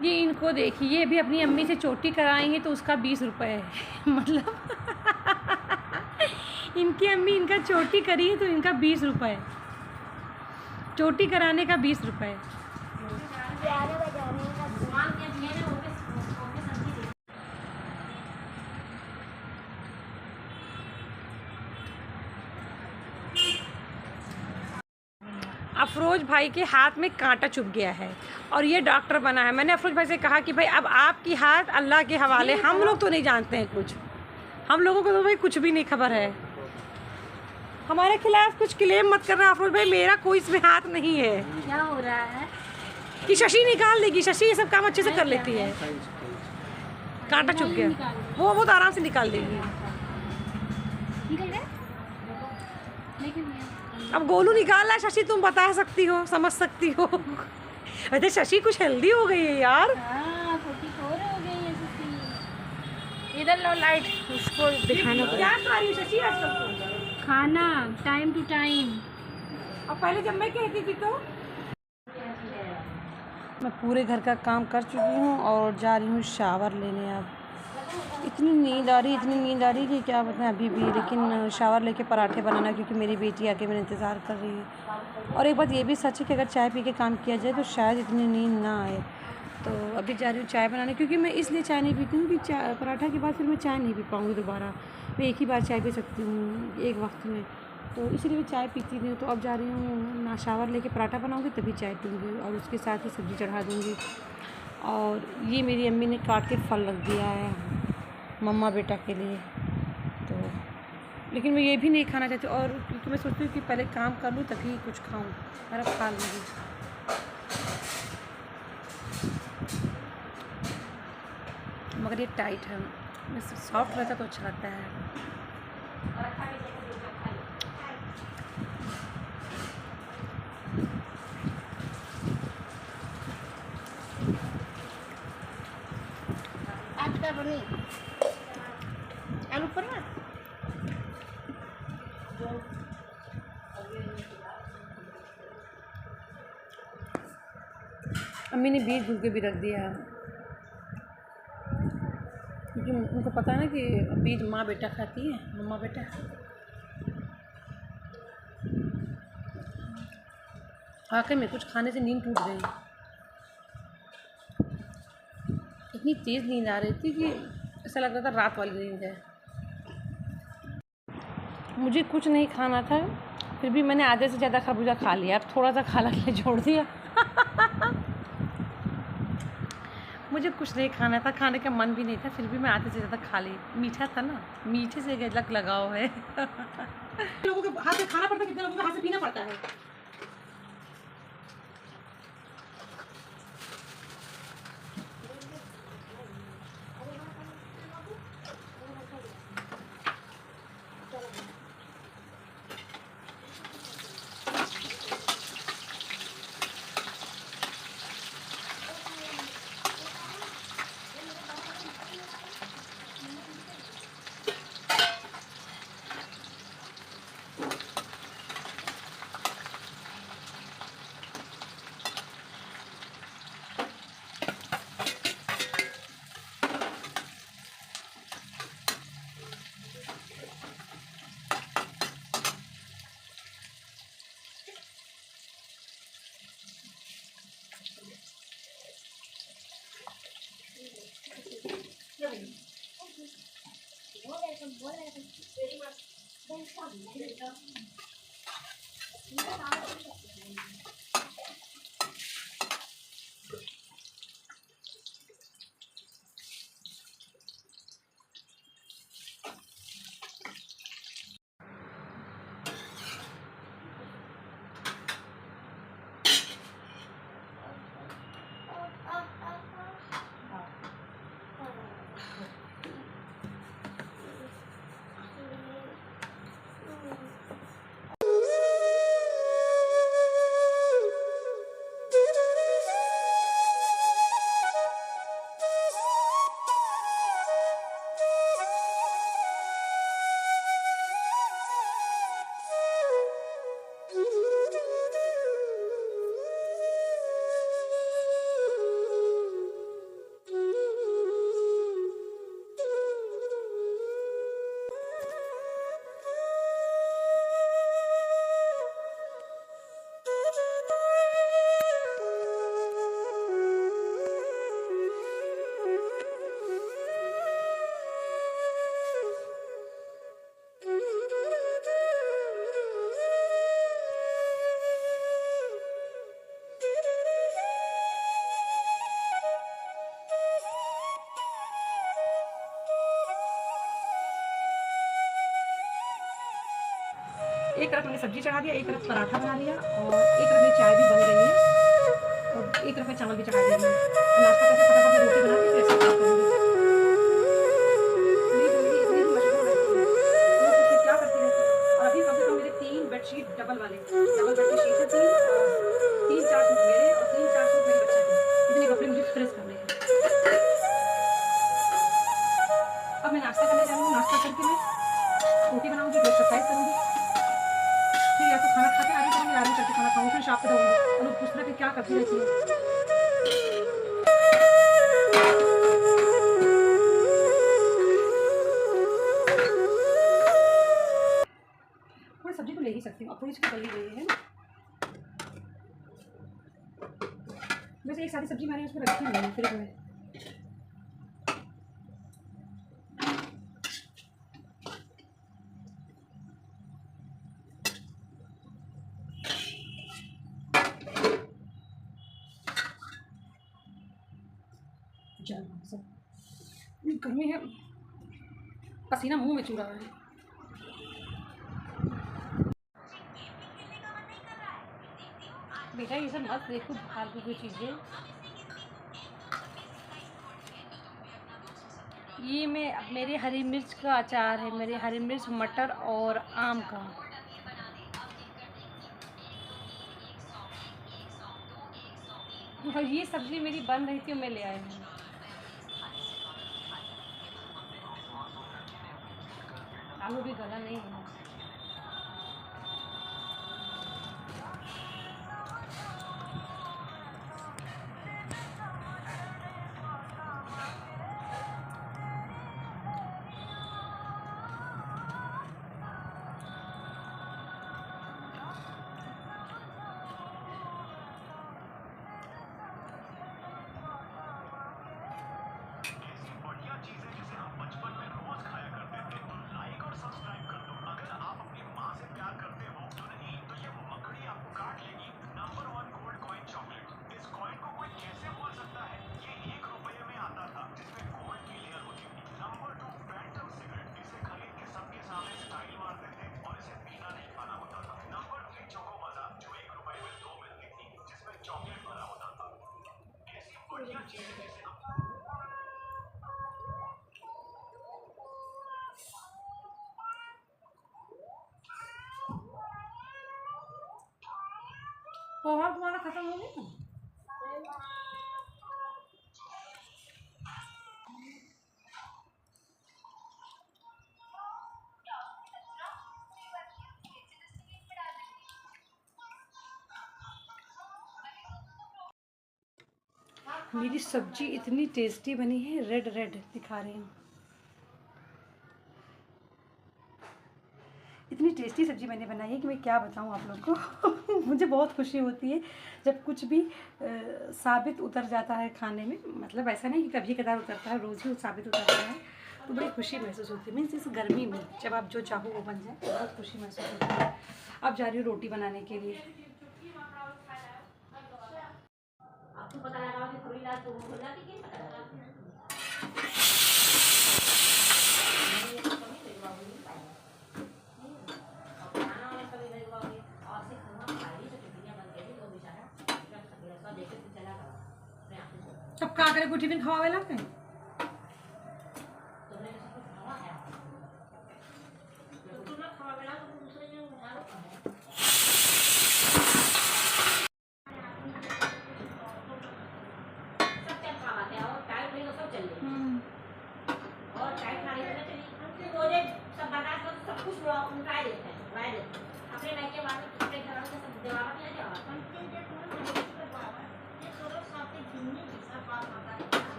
ये इनको देखिए, ये भी अपनी अम्मी से चोटी कराएंगे तो उसका 20 रुपये है। मतलब इनकी अम्मी इनका चोटी करी है तो इनका 20 रुपये, चोटी कराने का 20 रुपये। अफरोज भाई के हाथ में कांटा चुभ गया है और ये डॉक्टर बना है। मैंने अफरोज भाई से कहा कि भाई अब आपकी हाथ अल्लाह के हवाले, हम लोग तो नहीं जानते हैं कुछ, हम लोगों को तो भाई कुछ भी नहीं खबर है। हमारे खिलाफ कुछ क्लेम मत करना अफरोज भाई, मेरा कोई इसमें हाथ नहीं है। क्या हो रहा है कि शशि निकाल देगी, शशि ये सब काम अच्छे से कर लेती है। कांटा चुभ गया, वो बहुत आराम से निकाल देगी। अब गोलू निकाल रहा है, शशि तुम बता सकती हो, समझ सकती हो। वैसे शशि कुछ हेल्दी हो गई है यार। हाँ, 44 हो गई है शशि। इधर लो लाइट, उसको दिखाना क्या खा रही है शशि आजकल? खाना टाइम टू टाइम। और पहले जब मैं कहती थी तो मैं पूरे घर का काम कर चुकी हूँ और जा रही हूँ शावर लेने। अब इतनी नींद आ रही कि क्या बताएं अभी भी, लेकिन शावर लेके पराठे बनाना, क्योंकि मेरी बेटी आके मेरा इंतज़ार कर रही है। और एक बात ये भी सच है कि अगर चाय पी के काम किया जाए तो शायद इतनी नींद ना आए। तो अभी जा रही हूँ चाय बनाने, क्योंकि मैं इसलिए चाय नहीं पीती हूँ कि चाय पराठा के बाद फिर मैं चाय नहीं पी पाऊँगी दोबारा। मैं एक ही बार चाय पी सकती हूँ एक वक्त में, तो इसलिए मैं चाय पीती नहीं हूँ। तो अब जा रही हूँ ना, शावर लेके पराठा बनाऊँगी तभी चाय पीऊँगी और उसके साथ ही सब्ज़ी चढ़ा दूँगी। और ये मेरी अम्मी ने काट के फल रख दिया है मम्मा बेटा के लिए, तो लेकिन मैं ये भी नहीं खाना चाहती, और क्योंकि मैं सोचती हूँ कि पहले काम कर लूँ तभी कुछ खाऊँ, मेरा खा लूँगी। मगर ये टाइट है, सॉफ्ट रहता तो अच्छा लगता है। आज का बनी आलू पराठा। अम्मी ने बीज धुल के भी रख दिया है, क्योंकि उनको पता है ना कि बीज माँ बेटा खाती है, मम्मा बेटा। आके में कुछ खाने से नींद टूट गई, इतनी तेज़ नींद आ रही थी कि ऐसा लग रहा था रात वाली नींद है। मुझे कुछ नहीं खाना था, फिर भी मैंने आधे से ज़्यादा खरबूजा खा लिया, अब थोड़ा सा खाना के लिए छोड़ दिया। मुझे कुछ नहीं खाना था, खाने का मन भी नहीं था, फिर भी मैं आधे से ज़्यादा खा ली। मीठा था ना, मीठे से लग लगाव है। लोगों के हाथ से खाना पड़ता है, कितने लोगों के हाथ से पीना पड़ता है। एक तरफ मैंने सब्जी चढ़ा दिया, एक तरफ पराठा बना लिया और एक तरफ मेरी चाय भी बन गई है और एक तरफ मैं चावल भी चढ़ा दी हूँ। नाश्ता करके फटाफट रोटी बना के फिर ऐसे काम करूँगी। मेरी ज़िंदगी इतनी ही मशगूल रहती है, मैं कुछ क्या करती रहती हूँ। और अभी कम से कम मेरे 3 बेडशीट डबल बेड की शीट है 3 और 3-4 सूट मेरे और 3-4 सूट मेरे बच्चे के। इतने कपड़े मुझे प्रेस करने हैं। अब मैं नाश्ता करने जा रही हूँ, नाश्ता करके मैं रोटी बनाऊँगी, फिर एक्सरसाइज करूँगी, फिर या तो खाना खा के आराम करूँगी, आराम करके खाना खाऊँगी, फिर शॉप पे जाऊँगी। और लोग पूछ रहे कि क्या करती रहती है। थोड़ी सब्जी तो ले ही सकती हूँ, अब थोड़ी सी तली गई है। वैसे एक सारी सब्जी मैंने उसमें रखी नहीं है फ्रिज में। गर्मी है, पसीना मुंह में चू रहा है। बेटा ये सब मत देखो फालतू की चीज़ें। ये मेरे हरी मिर्च का अचार है, मेरे हरी मिर्च मटर और आम का। और ये सब्ज़ी मेरी बन रही थी और मैं ले आई हूँ। आलू भी गला नहीं है। पोहा तुम्हारा खत्म हो गया? मेरी सब्जी इतनी टेस्टी बनी है, रेड रेड दिखा रही हूँ। इतनी टेस्टी सब्ज़ी मैंने बनाई है कि मैं क्या बताऊँ आप लोग को। मुझे बहुत खुशी होती है जब कुछ भी साबित उतर जाता है खाने में। मतलब ऐसा नहीं कि कभी कदार उतरता है, रोज़ ही साबित उतरता है, तो बड़ी खुशी महसूस होती है। मीन्स इस गर्मी में जब आप जो चाहो वो बन जाए, बहुत खुशी महसूस होती है। अब जा रही हूँ रोटी बनाने के लिए। आपको पता लगा कि थोड़ी रात तो तब का करे को टिफिन खवावेला पे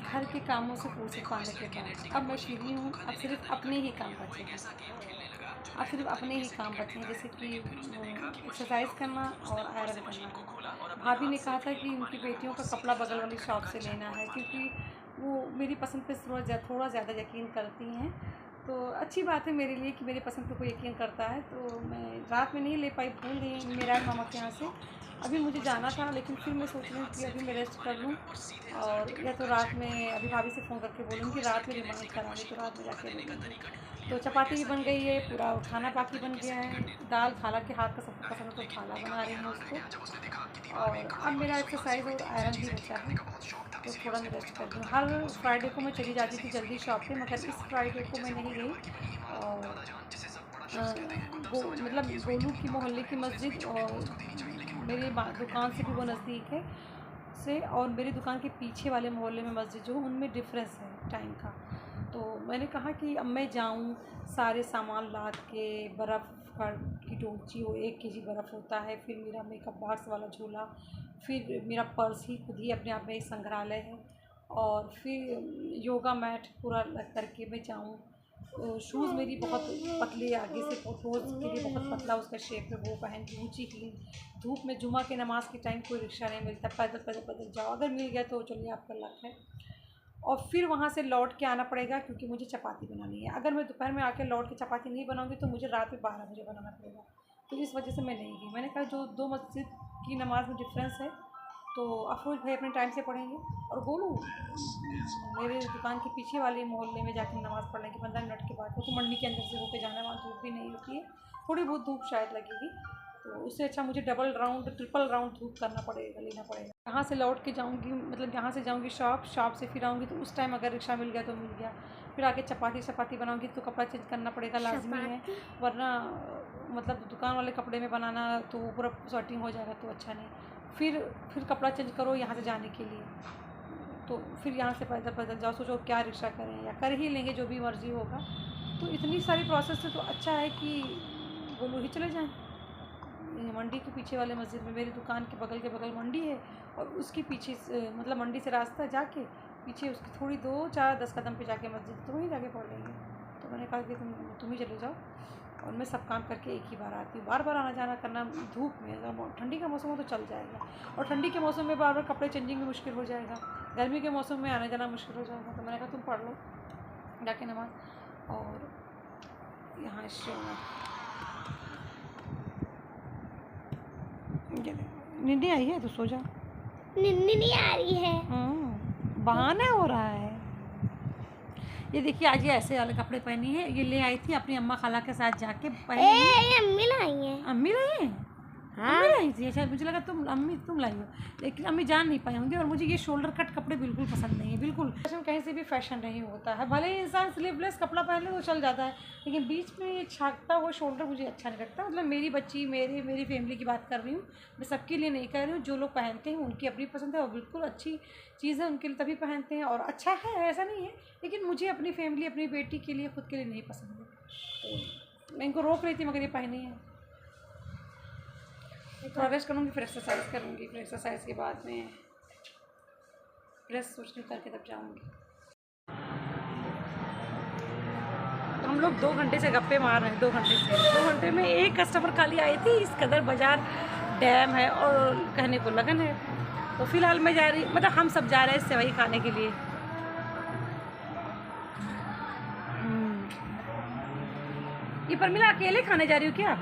घर के कामों से फुर्सत पाने के बाद अब मैं फ्री हूँ। अब सिर्फ अपने ही काम बचे हैं, अब सिर्फ अपने ही काम बचे हैं, जैसे कि एक्सरसाइज करना और आयरन करना। भाभी ने कहा था कि उनकी बेटियों का कपड़ा बगल वाली शॉप से लेना है, क्योंकि वो मेरी पसंद पे थोड़ा ज़्यादा यकीन करती हैं। तो अच्छी बात है मेरे लिए कि मेरी पसंद पे कोई यकीन करता है। तो मैं रात में नहीं ले पाई, भूल गई मेरा मामा के यहाँ से। अभी मुझे जाना था, लेकिन फिर मैं सोच रही हूँ कि अभी मैं रेस्ट कर लूँ, और या तो रात में अभी भाभी से फ़ोन करके बोलूँगी रात में रिमाइंड कराऊँगी, तो रात में जाके ले लूँगी। तो चपाती भी बन गई है, पूरा खाना बाकी बन गया है। दाल खाला के हाथ का सबको पसंद है, तो खाला बना रही हूँ उसको। और अब मेरा एक्सरसाइज और आयरन भी बचा है, तो थोड़ा मैं रेस्ट कर दूँ। हर फ्राइडे को मैं चली जाती थी जल्दी शॉप पे, मगर इस फ्राइडे को मैं नहीं गई। और मतलब गोलू की मोहल्ले की मस्जिद और मेरी दुकान से भी वो नज़दीक है से, और मेरी दुकान के पीछे वाले मोहल्ले में मस्जिद जो उनमें डिफरेंस है टाइम का। तो मैंने कहा कि अब मैं जाऊँ, सारे सामान लाद के, बर्फ़ की डोलची हो, 1 केजी बर्फ़ होता है, फिर मेरा मेकअप बॉक्स वाला झोला, फिर मेरा पर्स ही खुद ही अपने आप में एक संग्रहालय है, और फिर योगा मैट पूरा करके मैं जाऊँ। शूज़ मेरी बहुत पतले, आगे से टोज़ के लिए बहुत पतला उसका शेप है, वो पहन के ऊँची क्लीन। धूप में जुमा के नमाज़ के टाइम कोई रिक्शा नहीं मिलता, पैदल पैदल पैदल जाओ, अगर मिल गया तो चलिए आपका लक है। और फिर वहाँ से लौट के आना पड़ेगा, क्योंकि मुझे चपाती बनानी है। अगर मैं दोपहर में आके लौट के चपाती नहीं बनाऊँगी तो मुझे रात में 12 बजे बनाना पड़ेगा, तो इस वजह से मैं नहीं गई। मैंने कहा जो 2 मस्जिद की नमाज़ में डिफरेंस है, तो अफरोज़ भाई अपने टाइम से पढ़ेंगे, और गोलू मेरे दुकान के पीछे वाले मोहल्ले में जाकर नमाज़ पढ़ लेंगे 15 मिनट के बाद। वो तो मंडी के अंदर से होकर जाना है, वहाँ धूप भी नहीं होती है, थोड़ी बहुत धूप शायद लगेगी, तो उससे अच्छा मुझे डबल राउंड ट्रिपल राउंड धूप करना पड़ेगा, लेना पड़ेगा। यहाँ से लौट के जाऊँगी, मतलब यहाँ से जाऊँगी शॉप से फिर आऊँगी, तो उस टाइम अगर रिक्शा मिल गया तो मिल गया। फिर आके चपाती बनाऊँगी तो कपड़ा चेंज करना पड़ेगा, लाजमी है, वरना मतलब दुकान वाले कपड़े में बनाना तो वो पूरा स्वेटिंग हो जाएगा, तो अच्छा नहीं। फिर कपड़ा चेंज करो यहाँ से जाने के लिए, तो फिर यहाँ से पैदल पैदल जाओ, सोचो क्या रिक्शा करें, या कर ही लेंगे जो भी मर्ज़ी होगा। तो इतनी सारी प्रोसेस से तो अच्छा है कि गोलू ही चले जाएँ। मंडी के पीछे वाले मस्जिद में, मेरी दुकान के बगल मंडी है, और उसके पीछे मतलब मंडी से रास्ता जाके पीछे उसकी थोड़ी 2-4-10 कदम पे जाके मस्जिद, तो वहीं जाके पढ़ लेंगे। तो मैंने कहा कि तुम ही चले जाओ, और मैं सब काम करके एक ही बार आती हूँ। बार बार आना जाना करना धूप में, अगर ठंडी का मौसम हो तो चल जाएगा, और ठंडी के मौसम में बार बार कपड़े चेंजिंग में मुश्किल हो जाएगा, गर्मी के मौसम में आना जाना मुश्किल हो जाएगा। तो मैंने कहा तुम पढ़ लो जाके नमाज। और यहाँ नींद आई है तो सो जा। नींद नहीं आ रही है, बहाना हो रहा है। ये देखिए आज ये ऐसे वाले कपड़े पहनी है, ये ले आई थी अपनी अम्मा खाला के साथ जाके पहनी। ये अम्मी लाई हैं। अम्मी लाई हैं? हाँ। अम्मी लाई थी, अच्छा मुझे लगा तुम लाई हो, लेकिन अम्मी जान नहीं पाई होंगी। और मुझे ये शोल्डर कट कपड़े बिल्कुल पसंद नहीं है, बिल्कुल फैशन कहीं से भी फैशन नहीं होता है। भले ही इंसान स्लीवलेस कपड़ा पहन ले तो चल जाता है, लेकिन बीच में ये छागता हुआ शोल्डर मुझे अच्छा नहीं लगता। मतलब मेरी बच्ची, मेरी फैमिली की बात कर रही हूँ, मैं सबके लिए नहीं कह रही हूँ। जो लोग पहनते हैं उनकी अपनी पसंद है, और बिल्कुल अच्छी चीज़ है, उनके लिए तभी पहनते हैं, और अच्छा है, ऐसा नहीं है। लेकिन मुझे अपनी फैमिली, अपनी बेटी के लिए, खुद के लिए नहीं पसंद है, तो मैं इनको रोक रही थी, मगर ये पहनी है। थोड़ा रेस्ट करूँगी, फिर एक्सरसाइज करूँगी, फिर एक्सरसाइज के बाद में रेस्ट सोचने करके तब जाऊँगी। हम लोग 2 घंटे से गप्पे मार रहे हैं, 2 घंटे से। 2 घंटे में एक कस्टमर खाली आई थी। इस कदर बाज़ार डैम है और कहने को लगन है। तो फ़िलहाल मैं जा रही, मतलब हम सब जा रहे हैं सेवई खाने के लिए। ये परमिला अकेले खाने जा रही हो क्या?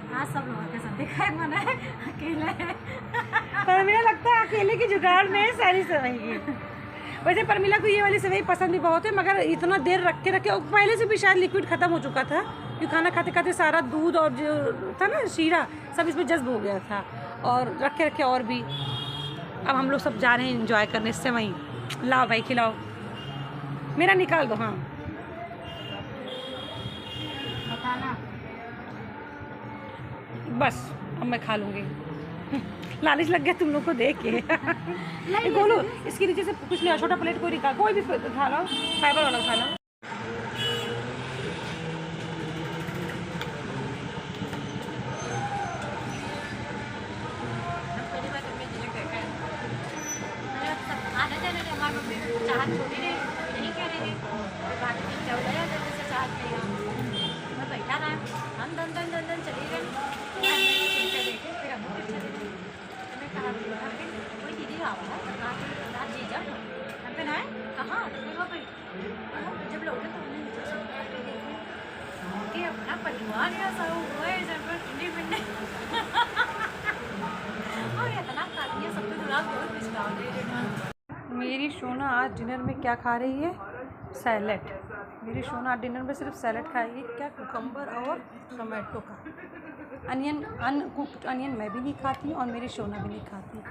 हाँ, सब लोगों के साथ दिखाई मना है, अकेले परमिला लगता है अकेले की जुगाड़ में है सारी सेवई की। वैसे परमिला को ये वाली सेवई पसंद भी बहुत है, मगर इतना देर रख के पहले से भी शायद लिक्विड ख़त्म हो चुका था, क्योंकि खाना खाते खाते सारा दूध और जो था ना शीरा सब इसमें जज्ब हो गया था, और रखे रखे और भी। अब हम लोग सब जा रहे हैं एंजॉय करने सेवई। लाओ भाई खिलाओ, मेरा निकाल दो। हाँ बताना बस, अब मैं खा लूँगी। लालच लग गया तुम लोग को देख के। बोलो इसके नीचे से कुछ नहीं, छोटा प्लेट कोई निकाल, कोई भी खा लो, फाइबर वाला खा लो। चाहत छोड़ी नहीं, नहीं करेंगे, बाकी चल रहा है जैसे चाहत नहीं। मैं बैठा रहा, हम दन चले गए, देखे फिर हम मैं कहा कोई दीदी आओ ना, जी जाओ हम पे ना कहाँ, जब लौटे तो आज डिनर में क्या खा रही है, सैलेड। मेरी शोना डिनर में सिर्फ सैलेड खाएगी, क्या कुकम्बर और टोमेटो का। अनियन, अनकुक्ड अनियन मैं भी नहीं खाती और मेरी शोना भी नहीं खाती।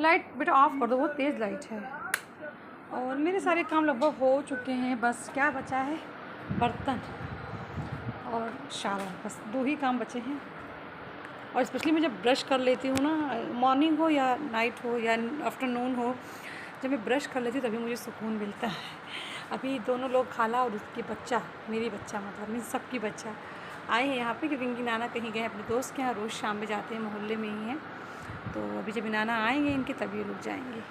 लाइट बेटा ऑफ कर दो, बहुत तेज़ लाइट है। और मेरे सारे काम लगभग हो चुके हैं, बस क्या बचा है, बर्तन और शावर, बस 2 ही काम बचे हैं। और स्पेशली मैं जब ब्रश कर लेती हूँ ना, मॉर्निंग हो या नाइट हो या आफ्टरनून हो, जब मैं ब्रश कर लेती हूँ तभी मुझे सुकून मिलता है। अभी दोनों लोग, खाला और उसकी बच्चा, मेरी बच्चा मतलब मीन सबकी बच्चा आए हैं यहाँ पे, क्योंकि इनकी नाना कहीं गए अपने दोस्त के यहाँ, रोज़ शाम में जाते हैं, मोहल्ले में ही हैं। तो अभी जब नाना आएंगे इनके तभी रुक जाएंगे।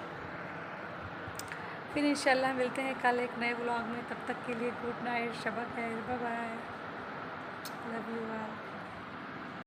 फिर इंशाल्लाह मिलते हैं कल एक नए व्लॉग में। तब तक के लिए गुड नाइट, शब खैर, bye bye, love you all.